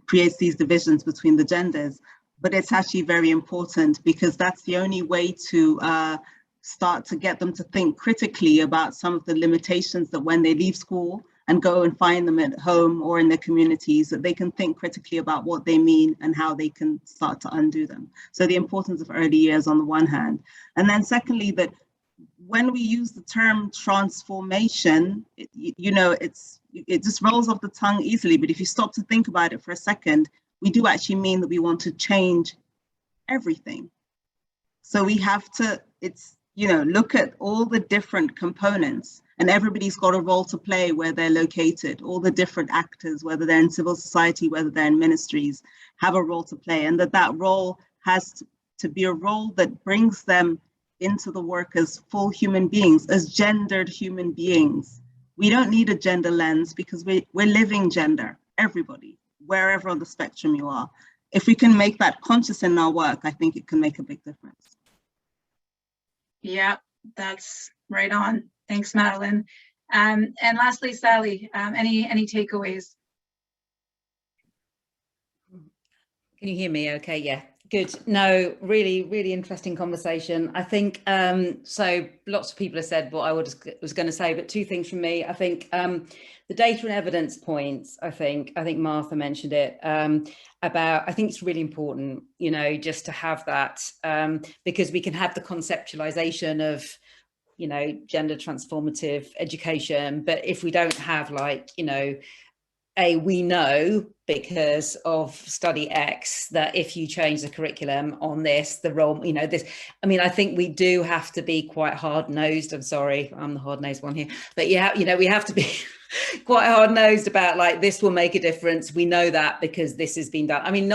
creates these divisions between the genders. But it's actually very important, because that's the only way to start to get them to think critically about some of the limitations that when they leave school and go and find them at home or in their communities, that they can think critically about what they mean and how they can start to undo them. So the importance of early years on the one hand. And then secondly, that when we use the term transformation, it just rolls off the tongue easily. But if you stop to think about it for a second, we do actually mean that we want to change everything. So we have to, look at all the different components and everybody's got a role to play where they're located. All the different actors, whether they're in civil society, whether they're in ministries, have a role to play, and that role has to be a role that brings them into the work as full human beings, as gendered human beings. We don't need a gender lens because we're living gender, everybody, wherever on the spectrum you are. If we can make that conscious in our work, I think it can make a big difference. Yeah, that's right on. Thanks, Madeline. And lastly, Sally, any takeaways? Can you hear me okay? Yeah, good. No, really, really interesting conversation. I think, so lots of people have said what I was going to say, but two things from me. I think the data and evidence points, I think Martha mentioned it, about, I think it's really important, you know, just to have that, because we can have the conceptualization of, you know, gender transformative education, but if we don't have, like, you know, we know because of study X that if you change the curriculum on this, the role, you know, this, I mean, I think we do have to be quite hard-nosed. I'm sorry, I'm the hard-nosed one here, but yeah, you know, we have to be quite hard-nosed about, like, this will make a difference. We know that because this has been done. I mean,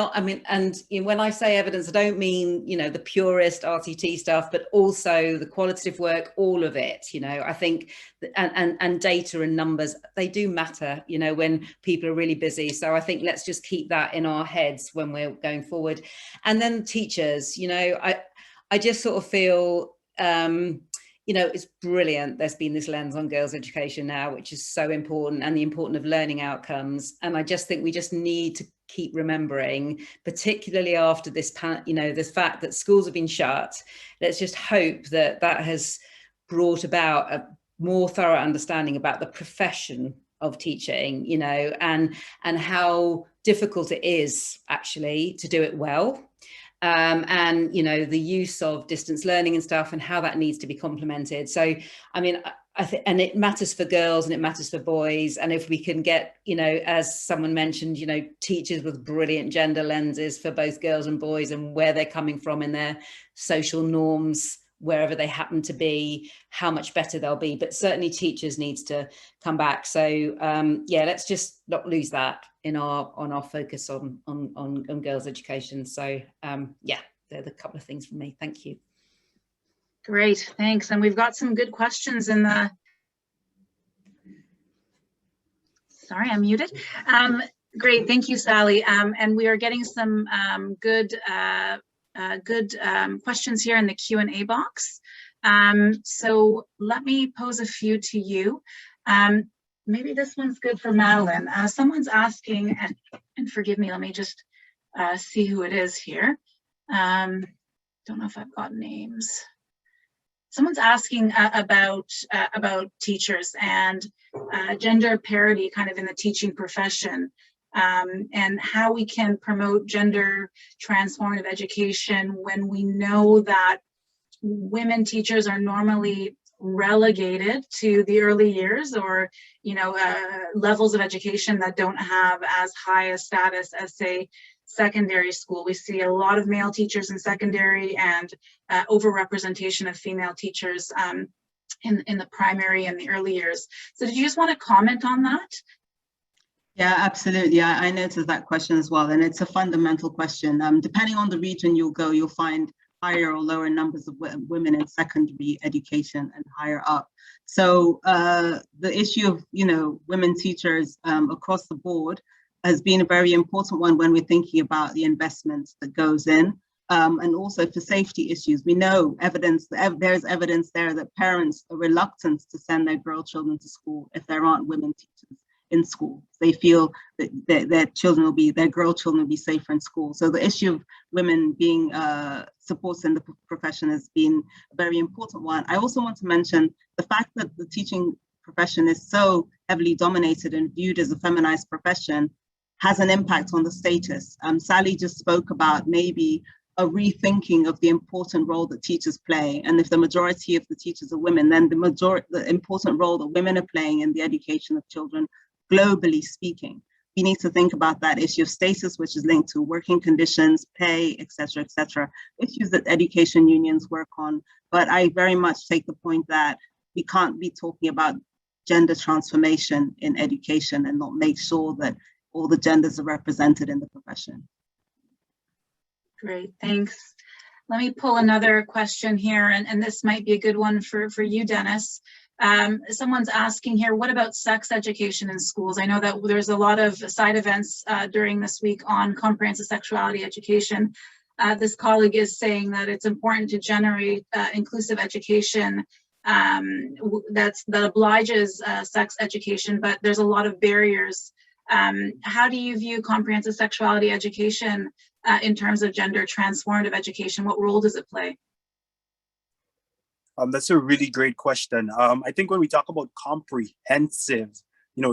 and you know, when I say evidence, I don't mean, you know, the purist RTT stuff, but also the qualitative work, all of it, you know, I think, and data and numbers, they do matter, you know, when people are really busy. So I think let's just keep that in our heads when we're going forward. And then teachers, you know, I just sort of feel, you know, it's brilliant. There's been this lens on girls' education now, which is so important, and the importance of learning outcomes. And I just think we just need to keep remembering, particularly after this, you know, this fact that schools have been shut. Let's just hope that that has brought about a more thorough understanding about the profession of teaching, you know, and how difficult it is actually to do it well. And, you know, the use of distance learning and stuff, and how that needs to be complemented. So, I mean, I think, and it matters for girls and it matters for boys. And if we can get, you know, as someone mentioned, you know, teachers with brilliant gender lenses for both girls and boys, and where they're coming from in their social norms, wherever they happen to be, how much better they'll be. But certainly teachers needs to come back. So yeah, let's just not lose that in our focus on girls' education. So yeah, they're the couple of things from me. Thank you. Great, thanks. And we've got some good questions in the, sorry, I'm muted. Great, thank you, Sally. And we are getting some good questions here in the Q&A box. So let me pose a few to you. Maybe this one's good for Madeline. Someone's asking, and forgive me, let me just see who it is here. Don't know if I've got names. Someone's asking about teachers and gender parity kind of in the teaching profession. And how we can promote gender transformative education when we know that women teachers are normally relegated to the early years, or, you know, levels of education that don't have as high a status as, say, secondary school. We see a lot of male teachers in secondary, and overrepresentation of female teachers in the primary and the early years. So did you just want to comment on that? Yeah, absolutely. I noticed that question as well, and it's a fundamental question. Depending on the region you'll go, you'll find higher or lower numbers of women in secondary education and higher up. So the issue of, you know, women teachers across the board has been a very important one when we're thinking about the investments that goes in, and also for safety issues. We know there's evidence there that parents are reluctant to send their girl children to school if there aren't women teachers in school. They feel that their girl children will be safer in school. So the issue of women being supported in the profession has been a very important one. I also want to mention the fact that the teaching profession is so heavily dominated and viewed as a feminized profession has an impact on the status. Sally just spoke about maybe a rethinking of the important role that teachers play. And if the majority of the teachers are women, then the important role that women are playing in the education of children, globally speaking. We need to think about that issue of status, which is linked to working conditions, pay, et cetera, issues that education unions work on. But I very much take the point that we can't be talking about gender transformation in education and not make sure that all the genders are represented in the profession. Great, thanks. Let me pull another question here, and this might be a good one for you, Dennis. Someone's asking here, what about sex education in schools? I know that there's a lot of side events during this week on comprehensive sexuality education. This colleague is saying that it's important to generate inclusive education that obliges sex education, but there's a lot of barriers. How do you view comprehensive sexuality education in terms of gender transformative education? What role does it play? That's a really great question. I think when we talk about comprehensive,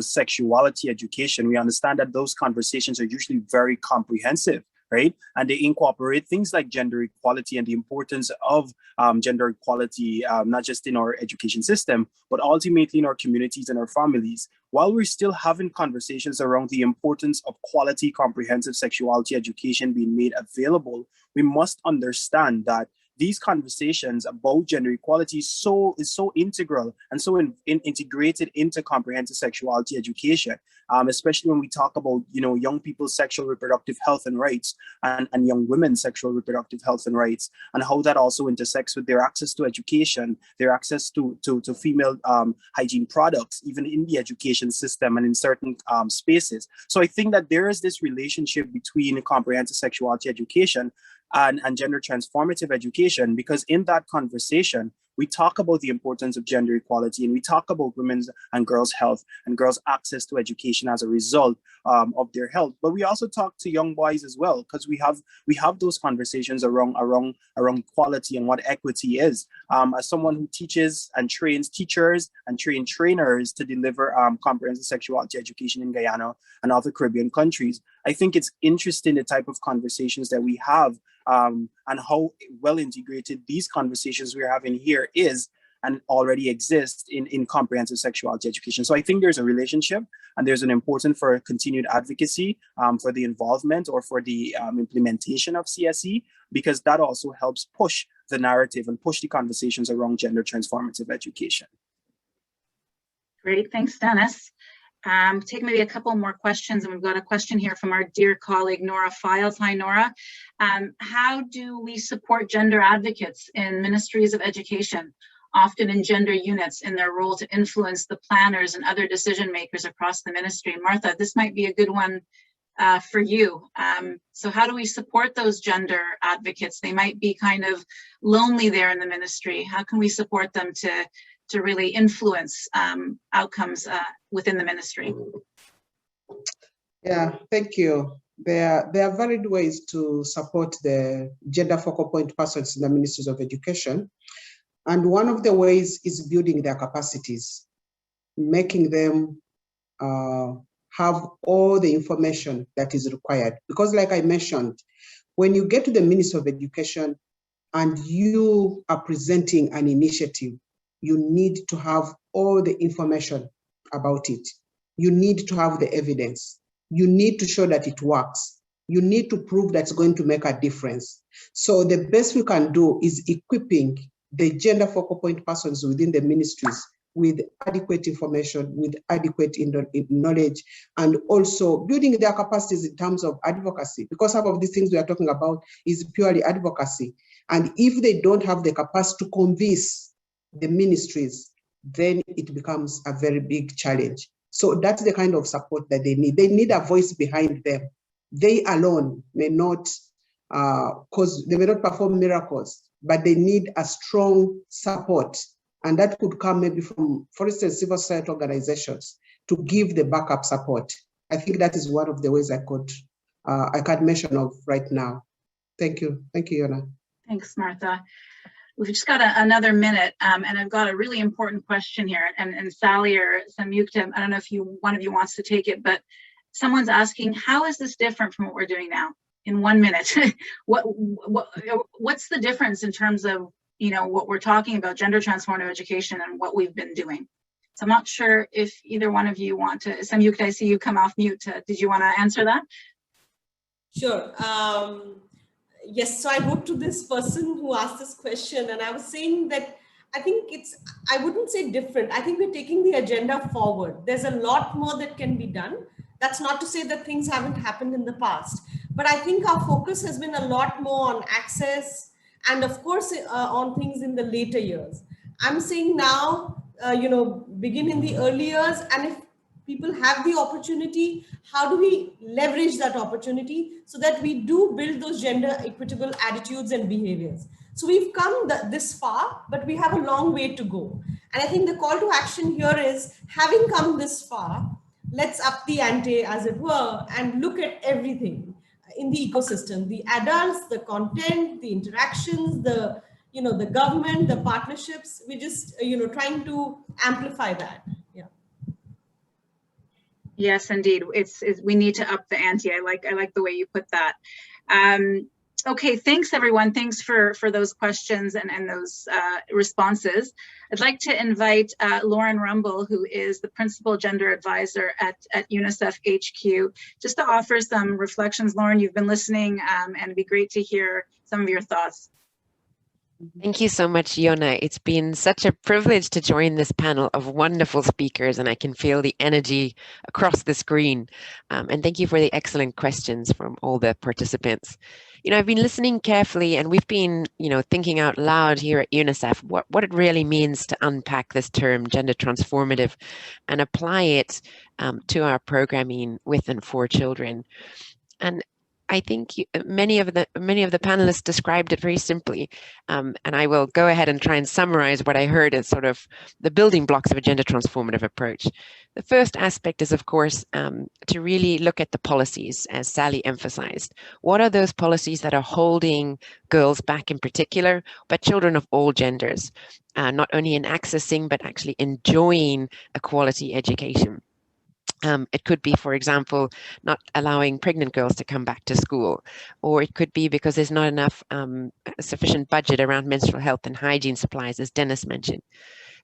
sexuality education, we understand that those conversations are usually very comprehensive, right? And they incorporate things like gender equality and the importance of gender equality, not just in our education system, but ultimately in our communities and our families. While we're still having conversations around the importance of quality comprehensive sexuality education being made available, we must understand that these conversations about gender equality is so integral and so integrated into comprehensive sexuality education, especially when we talk about young people's sexual reproductive health and rights, and young women's sexual reproductive health and rights, and how that also intersects with their access to education, their access to female hygiene products, even in the education system and in certain spaces. So I think that there is this relationship between comprehensive sexuality education and gender transformative education, because in that conversation, we talk about the importance of gender equality, and we talk about women's and girls' health and girls' access to education as a result of their health. But we also talk to young boys as well, because we have those conversations around equality and what equity is. As someone who teaches and trains teachers and trainers to deliver comprehensive sexuality education in Guyana and other Caribbean countries, I think it's interesting the type of conversations that we have, and how well integrated these conversations we're having here is and already exists in comprehensive sexuality education. So I think there's a relationship, and there's an importance for continued advocacy for the involvement or for the implementation of CSE, because that also helps push the narrative and push the conversations around gender transformative education. Great, thanks, Dennis. Take maybe a couple more questions, and we've got a question here from our dear colleague Nora Files. Hi, Nora. How do we support gender advocates in ministries of education, often in gender units, in their role to influence the planners and other decision makers across the ministry? Martha, this might be a good one for you. So how do we support those gender advocates? They might be kind of lonely there in the ministry. How can we support them to really influence outcomes within the ministry? Yeah, thank you. There are varied ways to support the gender focal point persons in the ministries of education. And one of the ways is building their capacities, making them have all the information that is required. Because like I mentioned, when you get to the Ministry of Education and you are presenting an initiative, you need to have all the information about it. You need to have the evidence. You need to show that it works. You need to prove that's going to make a difference. So the best we can do is equipping the gender focal point persons within the ministries with adequate information, with adequate knowledge, and also building their capacities in terms of advocacy, because some of these things we are talking about is purely advocacy. And if they don't have the capacity to convince the ministries, then it becomes a very big challenge. So that's the kind of support that they need. They need a voice behind them. They alone may not, because they may not perform miracles, but they need a strong support. And that could come maybe from, for instance, civil society organizations to give the backup support. I think that is one of the ways I can mention of right now. Thank you. Thank you, Yona. Thanks, Martha. We've just got another minute, and I've got a really important question here. And Sally or Samyukta, I don't know if one of you wants to take it, but someone's asking, how is this different from what we're doing now? In 1 minute, what's the difference in terms of what we're talking about, gender transformative education, and what we've been doing? So I'm not sure if either one of you want to. Samyukta, I see you come off mute. Did you want to answer that? Sure. Yes, so I wrote to this person who asked this question, and I was saying that I think I wouldn't say different. I think we're taking the agenda forward. There's a lot more that can be done. That's not to say that things haven't happened in the past, but I think our focus has been a lot more on access and of course on things in the later years. I'm saying now, begin in the early years, and if people have the opportunity, how do we leverage that opportunity so that we do build those gender equitable attitudes and behaviors? So we've come this far, but we have a long way to go. And I think the call to action here is, having come this far, let's up the ante, as it were, and look at everything in the ecosystem: the adults, the content, the interactions, the government, the partnerships. We're just trying to amplify that. Yeah. Yes, indeed. We need to up the ante. I like the way you put that. Okay, thanks everyone. Thanks for those questions and those responses. I'd like to invite Lauren Rumble, who is the Principal Gender Advisor at UNICEF HQ, just to offer some reflections. Lauren, you've been listening, and it'd be great to hear some of your thoughts. Thank you so much, Yona. It's been such a privilege to join this panel of wonderful speakers, and I can feel the energy across the screen. And thank you for the excellent questions from all the participants. I've been listening carefully, and we've been, thinking out loud here at UNICEF what it really means to unpack this term, gender transformative, and apply it to our programming with and for children. And I think many of the panelists described it very simply, and I will go ahead and try and summarize what I heard as sort of the building blocks of a gender transformative approach. The first aspect is, of course, to really look at the policies, as Sally emphasized. What are those policies that are holding girls back in particular, but children of all genders, not only in accessing, but actually enjoying a quality education? It could be, for example, not allowing pregnant girls to come back to school, or it could be because there's not enough sufficient budget around menstrual health and hygiene supplies, as Dennis mentioned.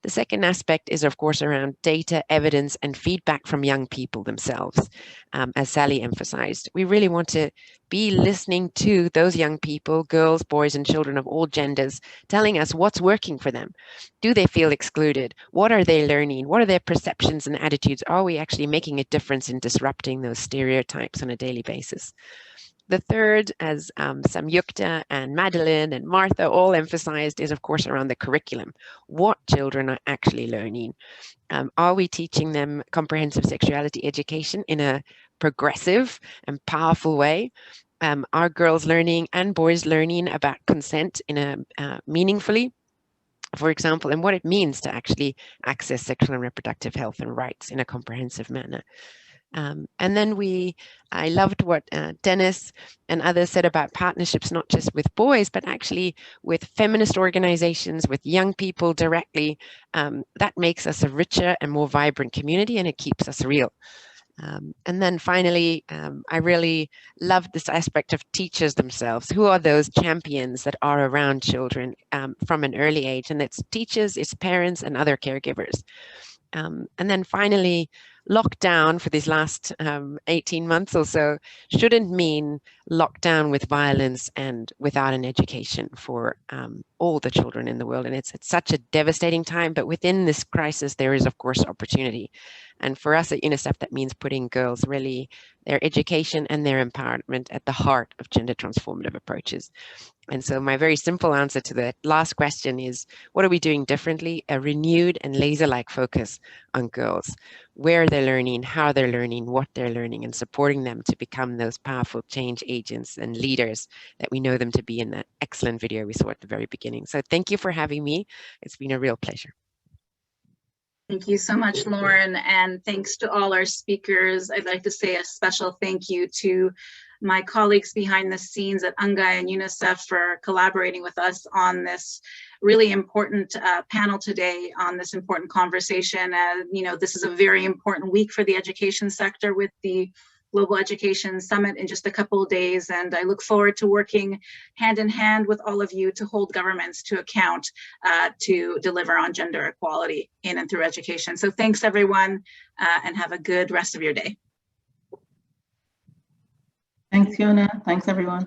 The second aspect is, of course, around data, evidence, and feedback from young people themselves, as Sally emphasized. We really want to be listening to those young people, girls, boys, and children of all genders, telling us what's working for them. Do they feel excluded? What are they learning? What are their perceptions and attitudes? Are we actually making a difference in disrupting those stereotypes on a daily basis? The third, as Samyukta and Madeline and Martha all emphasized, is of course around the curriculum. What children are actually learning? Are we teaching them comprehensive sexuality education in a progressive and powerful way? Are girls learning and boys learning about consent in a meaningfully? For example, and what it means to actually access sexual and reproductive health and rights in a comprehensive manner. And then I loved what Dennis and others said about partnerships, not just with boys, but actually with feminist organizations, with young people directly. That makes us a richer and more vibrant community, and it keeps us real. And then finally, I really loved this aspect of teachers themselves. Who are those champions that are around children from an early age? And it's teachers, it's parents, and other caregivers. And then finally, lockdown for these last 18 months or so shouldn't mean lockdown with violence and without an education for all the children in the world. And it's such a devastating time, but within this crisis, there is, of course, opportunity. And for us at UNICEF, that means putting girls really, their education and their empowerment at the heart of gender transformative approaches. And so my very simple answer to the last question is, what are we doing differently? A renewed and laser-like focus on girls, where they're learning, how they're learning, what they're learning, and supporting them to become those powerful change agents and leaders that we know them to be in that excellent video we saw at the very beginning. So thank you for having me. It's been a real pleasure. Thank you so much, Lauren, and thanks to all our speakers. I'd like to say a special thank you to my colleagues behind the scenes at UNGA and UNICEF for collaborating with us on this really important panel today, on this important conversation. This is a very important week for the education sector with the Global Education Summit in just a couple of days, and I look forward to working hand in hand with all of you to hold governments to account to deliver on gender equality in and through education. So thanks everyone, and have a good rest of your day. Thanks, Fiona. Thanks, everyone.